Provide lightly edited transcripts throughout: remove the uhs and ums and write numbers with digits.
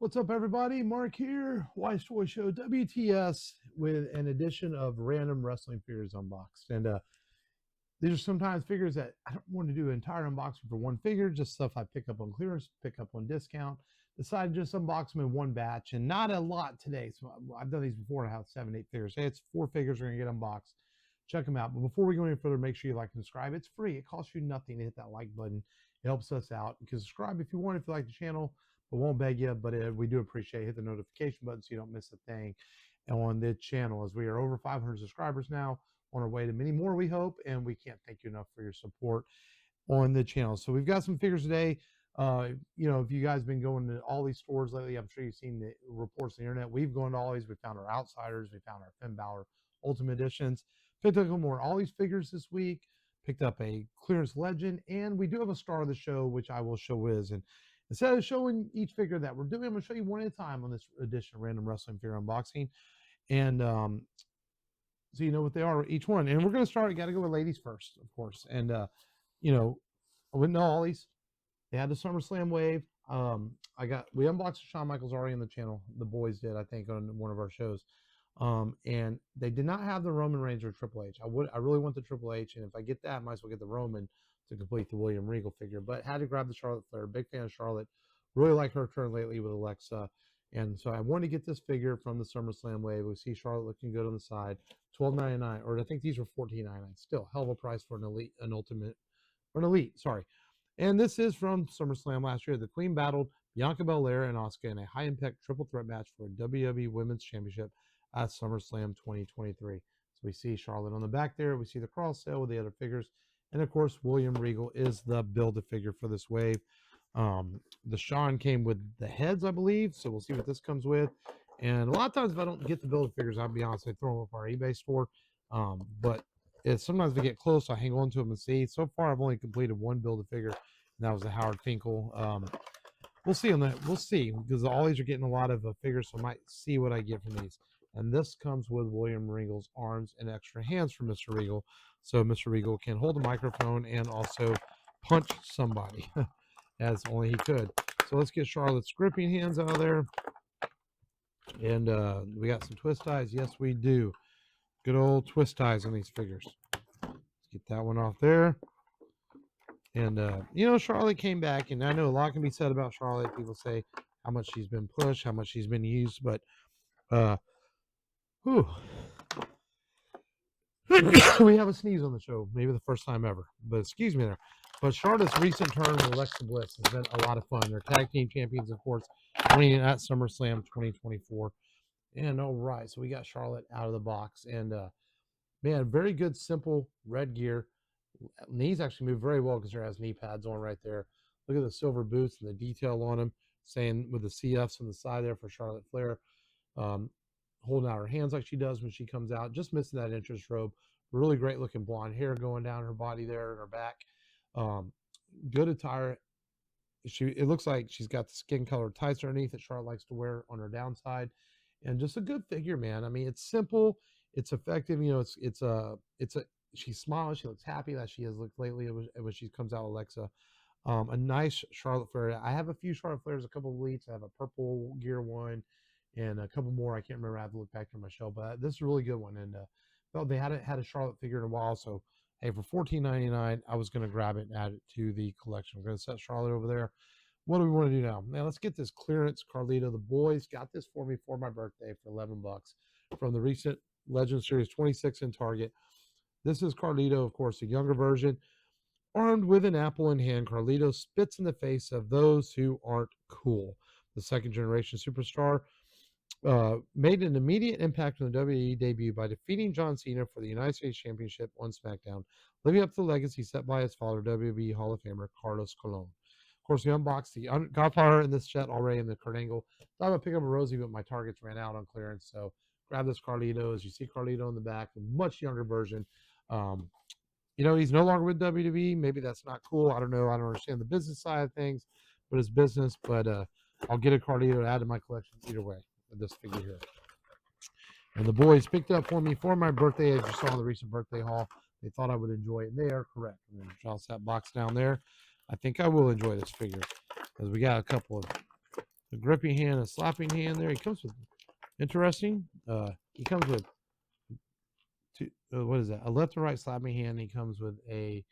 What's up, everybody? Mark here, Wise Toy Show WTS, with an edition of Random Wrestling Figures Unboxed. And these are sometimes figures that I don't want to do an entire unboxing for one figure, just stuff I pick up on clearance, pick up on discount. Decided to just unbox them in one batch, and not a lot today. So I've done these before. I have 7, 8 figures. Hey, it's 4 figures are going to get unboxed. Check them out. But before we go any further, make sure you like and subscribe. It's free. It costs you nothing to hit that like button. It helps us out. You can subscribe if you want, if you like the channel. But won't beg you, but we do appreciate it. Hit the notification button so you don't miss a thing on the channel, as we are over 500 subscribers now, on our way to many more, we hope, and we can't thank you enough for your support on the channel. So we've got some figures today. If you guys have been going to all these stores lately, I'm sure you've seen the reports on the internet. We've gone to all these. We found our Outsiders. We found our Finn Balor Ultimate Editions. Picked up a couple more all these figures this week. Picked up a clearance legend, and we do have a star of the show, which I will show is. And instead of showing each figure that we're doing, I'm going to show you one at a time on this edition of Random Wrestling Figure Unboxing. And so you know what they are, each one. And we're going to start, got to go with ladies first, of course. And, I wouldn't know all these. They had the SummerSlam wave. We unboxed Shawn Michaels already on the channel. The boys did, I think, on one of our shows. And they did not have the Roman Reigns or Triple H. I really want the Triple H, and if I get that, I might as well get the Roman to complete the William Regal figure. But had to grab the Charlotte Flair. Big fan of Charlotte. Really like her turn lately with Alexa. And so I wanted to get this figure from the SummerSlam wave. We see Charlotte looking good on the side. $12.99, or I think these were $14.99. Still, hell of a price for an elite. Sorry. And this is from SummerSlam last year. The Queen battled Bianca Belair and Asuka in a high-impact triple threat match for a WWE Women's Championship at SummerSlam 2023. So we see Charlotte on the back there. We see the cross sale with the other figures. And, of course, William Regal is the Build-A-Figure for this wave. The Shawn came with the heads, I believe. So we'll see what this comes with. And a lot of times if I don't get the Build-A-Figures, I'll be honest, I throw them up our eBay store. But sometimes if I get close, I hang on to them and see. So far, I've only completed one Build-A-Figure, and that was the Howard Finkel. We'll see on that. We'll see, because all these are getting a lot of figures, so I might see what I get from these. And this comes with William Regal's arms and extra hands for Mr. Regal. So Mr. Regal can hold a microphone and also punch somebody, as only he could. So let's get Charlotte's gripping hands out of there. And we got some twist ties. Yes, we do. Good old twist ties on these figures. Let's get that one off there. And, Charlotte came back, and I know a lot can be said about Charlotte. People say how much she's been pushed, how much she's been used, but we have a sneeze on the show, maybe the first time ever, but excuse me there. But Charlotte's recent turn with Alexa Bliss has been a lot of fun. They're tag team champions, of course, winning at SummerSlam 2024. And all right, so we got Charlotte out of the box, and man, very good, simple red gear. Knees actually move very well because there has knee pads on right there. Look at the silver boots and the detail on them, saying with the CFs on the side there for Charlotte Flair. Holding out her hands like she does when she comes out, just missing that entrance robe. Really great looking blonde hair going down her body there and her back. Good attire. It looks like she's got the skin colored tights underneath that Charlotte likes to wear on her downside, and just a good figure, man. I mean, it's simple, it's effective. She's smiling, she looks happy, that she has looked lately when she comes out with Alexa. A nice Charlotte Flair. I have a few Charlotte Flairs, a couple of elites. I have a purple gear one, and a couple more. I can't remember. I have to look back through my shelf, but this is a really good one. And felt they hadn't had a Charlotte figure in a while, so hey, for $14.99, I was going to grab it and add it to the collection. I'm going to set Charlotte over there. What do we want to do now? Now let's get this clearance Carlito. The boys got this for me for my birthday for $11 from the recent Legend Series 26 in Target. This is Carlito, of course, a younger version. Armed with an apple in hand, Carlito spits in the face of those who aren't cool. The second generation superstar made an immediate impact on the WWE debut by defeating John Cena for the United States Championship on SmackDown, living up to the legacy set by his father, WWE Hall of Famer Carlos Colon. Of course, we unboxed the Godfather in this set already in the Kurt Angle. Thought I'd pick up a Rosie, but my targets ran out on clearance, so grab this Carlito. As you see Carlito in the back, a much younger version. He's no longer with WWE. Maybe that's not cool. I don't know. I don't understand the business side of things, but it's business. But I'll get a Carlito to add to my collection either way with this figure here. And the boys picked up for me for my birthday, as you saw in the recent birthday haul. They thought I would enjoy it, and they are correct. I'm going to toss that box down there. I think I will enjoy this figure because we got a couple of a gripping hand, a slapping hand there. He comes with, interesting, he comes with two, what is that? A left and right slapping hand. He comes with a,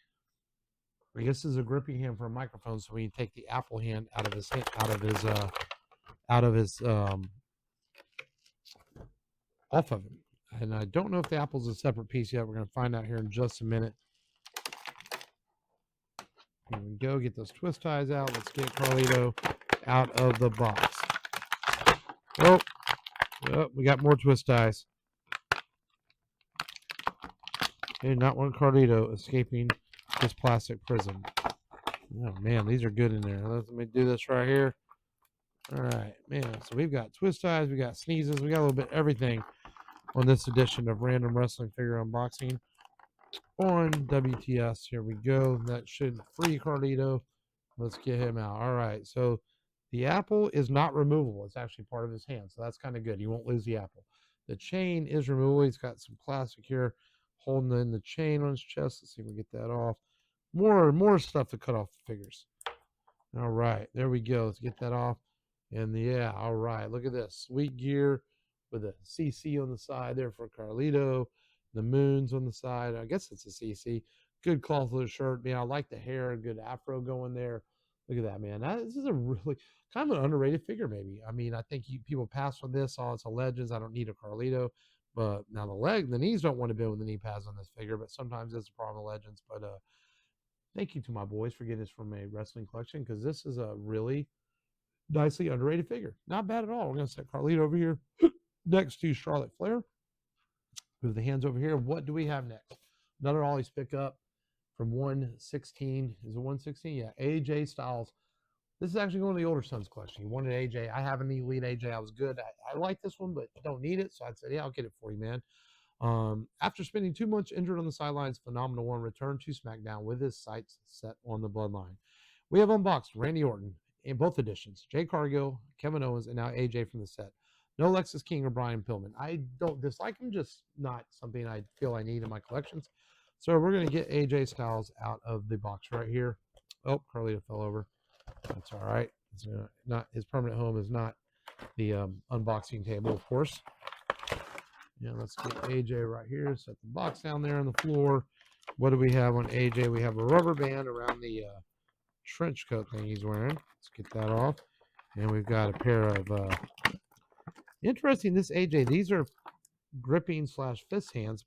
I guess this is a gripping hand for a microphone. So when you take the Apple hand out of his hand, out of his off of him. And I don't know if the Apple's a separate piece yet. We're going to find out here in just a minute. Here we go. Get those twist ties out. Let's get Carlito out of the box. Oh, we got more twist ties. Okay, not one Carlito escaping this plastic prison. Oh, man, these are good in there. Let me do this right here. All right, man. So we've got twist ties. We got sneezes. We got a little bit of everything on this edition of Random Wrestling Figure Unboxing on WTS. Here we go. That should free Carlito. Let's get him out. All right. So the Apple is not removable. It's actually part of his hand. So that's kind of good. You won't lose the Apple. The chain is removable. He's got some plastic here holding in the chain on his chest. Let's see if we get that off. More stuff to cut off the figures. All right. There we go. Let's get that off. And yeah, all right. Look at this. Sweet gear with a CC on the side there for Carlito. The moons on the side. I guess it's a CC. Good cloth little shirt. Man, I like the hair. Good afro going there. Look at that, man. This is a really kind of an underrated figure, maybe. I mean, I think people pass on this. Oh, it's a Legends. I don't need a Carlito. But now the knees don't want to bend with the knee pads on this figure. But sometimes it's a problem with Legends. But thank you to my boys for getting this from a wrestling collection, because this is a really nicely underrated figure. Not bad at all. We're going to set Carlito over here next to Charlotte Flair. Move the hands over here. What do we have next? Another always pick up from 116. Is it 116? Yeah, AJ Styles. This is actually going to the older son's collection. He wanted AJ. I have an Elite AJ. I was good. I like this one, but don't need it. So I said, yeah, I'll get it for you, man. After spending 2 months injured on the sidelines, Phenomenal One returned to SmackDown with his sights set on the Bloodline. We have unboxed Randy Orton in both editions, Jade Cargill, Kevin Owens, and now AJ from the set. No Lexus King or Brian Pillman. I don't dislike him, just not something I feel I need in my collections. So we're going to get AJ Styles out of the box right here. Oh, Carlito fell over. That's all right. It's not his permanent home is not the unboxing table, of course. Yeah, let's get AJ right here. Set the box down there on the floor. What do we have on AJ? We have a rubber band around the trench coat thing he's wearing. Let's get that off. And we've got a pair of interesting. This AJ, these are gripping / fist hands,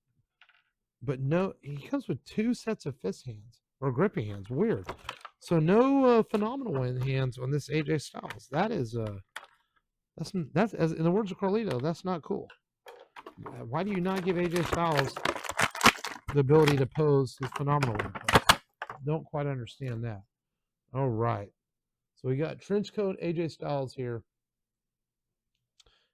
but no, he comes with 2 sets of fist hands or gripping hands. Weird. So no Phenomenal One hands on this AJ Styles. That is that's as in the words of Carlito, that's not cool. Why do you not give AJ Styles the ability to pose his Phenomenal One pose? Don't quite understand that. All right. So we got trench coat AJ Styles here.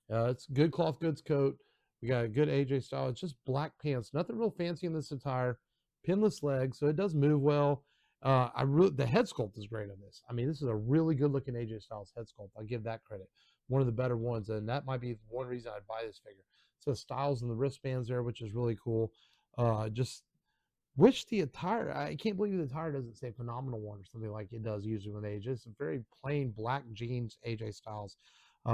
It's good cloth goods coat. We got a good AJ Styles. It's just black pants. Nothing real fancy in this attire. Pinless legs, so it does move well. The head sculpt is great on this. I mean, this is a really good looking AJ Styles head sculpt. I'll give that credit. One of the better ones, and that might be one reason I'd buy this figure. So Styles and the wristbands there, which is really cool. Just wish the attire. I can't believe the attire doesn't say Phenomenal One or something like it does usually with AJ. It's a very plain black jeans AJ Styles.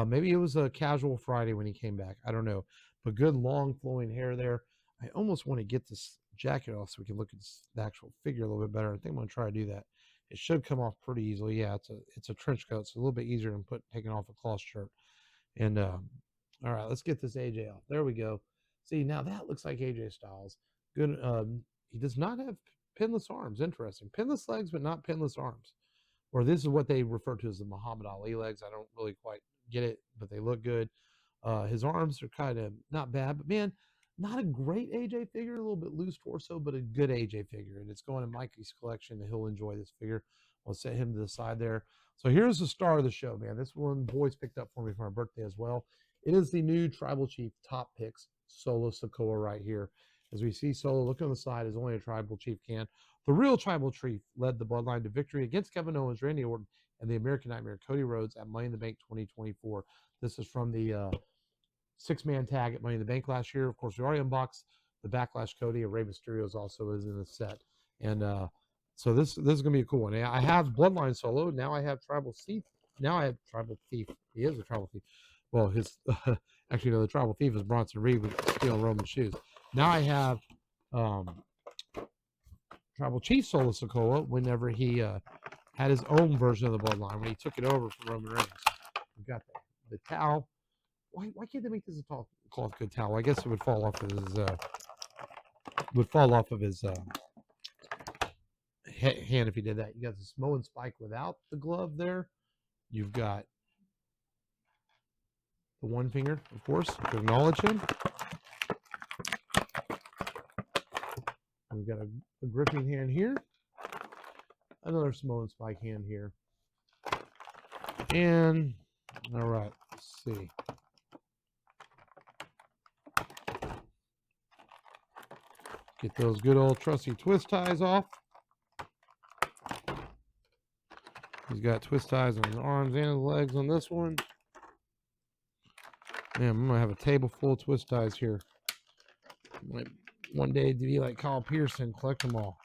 Maybe it was a casual Friday when he came back. I don't know. But good long flowing hair there. I almost want to get this jacket off so we can look at the actual figure a little bit better. I think I'm going to try to do that. It should come off pretty easily. Yeah, it's a trench coat, so a little bit easier than taking off a cloth shirt. And all right, let's get this AJ off. There we go. See, now that looks like AJ Styles. Good. He does not have pinless arms. Interesting. Pinless legs, but not pinless arms. Or this is what they refer to as the Muhammad Ali legs. I don't really quite get it, but they look good. His arms are kind of not bad, but man, not a great AJ figure. A little bit loose torso, but a good AJ figure. And it's going in Mikey's collection, and he'll enjoy this figure. I'll set him to the side there. So here's the star of the show, man. This one boys picked up for me for my birthday as well. It is the new Tribal Chief Top Picks Solo Sikoa right here. As we see Solo, look on the side, as only a Tribal Chief can. The real Tribal Chief led the Bloodline to victory against Kevin Owens, Randy Orton, and the American Nightmare, Cody Rhodes, at Money in the Bank 2024. This is from the 6-man tag at Money in the Bank last year. Of course, we already unboxed the Backlash Cody, and Rey Mysterio's also is in the set. And so this is going to be a cool one. I have Bloodline Solo. Now I have Tribal Chief now I have Tribal Thief. He is a Tribal Thief. Well, his actually no, the Tribal Thief is Bronson Reed with stealing Roman shoes. Now I have um, Tribal Chief Solo Sokoa whenever he had his own version of the bloodline when he took it over from Roman Reigns. We've got the towel. Why can't they make this a cloth good towel? I guess it would fall off of his hand if he did that. You got the Samoan spike without the glove there. You've got the one finger, of course, to acknowledge him. We've got a gripping hand here. Another Samoan spike hand here. And, all right, let's see. Get those good old trusty twist ties off. He's got twist ties on his arms and his legs on this one. Man, I'm gonna have a table full of twist ties here. Like one day to be like Kyle Pearson, collect them all.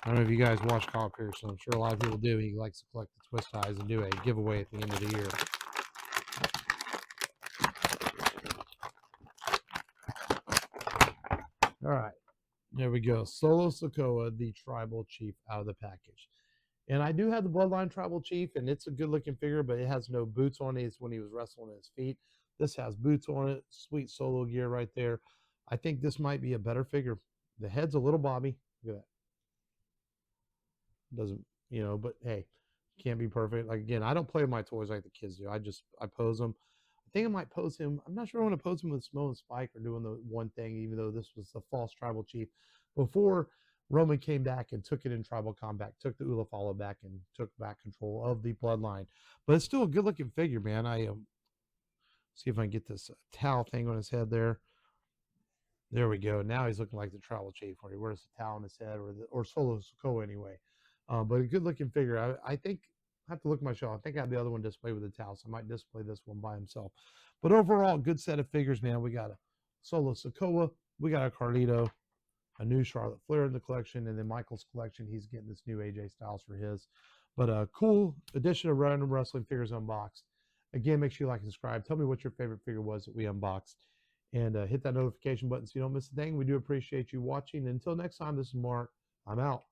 I don't know if you guys watch Kyle Pearson. I'm sure a lot of people do. He likes to collect the twist ties and do a giveaway at the end of the year. All right, there we go. Solo Sokoa, the Tribal Chief, out of the package. And I do have the Bloodline Tribal Chief, and it's a good-looking figure, but it has no boots on it. It's when he was wrestling at his feet. This has boots on it. Sweet solo gear right there. I think this might be a better figure. The head's a little bobby. Look at that. Doesn't, but hey, can't be perfect. Like, again, I don't play with my toys like the kids do. I pose them. I think I might pose him. I'm not sure I want to pose him with Samoan Spike or doing the one thing, even though this was the false Tribal Chief. Before Roman came back and took it in Tribal Combat, took the Ulafala back and took back control of the bloodline. But it's still a good looking figure, man. I see if I can get this towel thing on his head there. There we go. Now he's looking like the Tribal Chief, where he wears the towel on his head, or Solo Sokoa anyway. But a good looking figure. I think I have to look at my shelf. I think I have the other one displayed with the towel, so I might display this one by himself. But overall, good set of figures, man. We got a Solo Sokoa, we got a Carlito, a new Charlotte Flair in the collection, and then Michael's collection. He's getting this new AJ Styles for his. But a cool addition of Random Wrestling Figures Unboxed. Again, make sure you like and subscribe. Tell me what your favorite figure was that we unboxed. And hit that notification button so you don't miss a thing. We do appreciate you watching. Until next time, this is Mark. I'm out.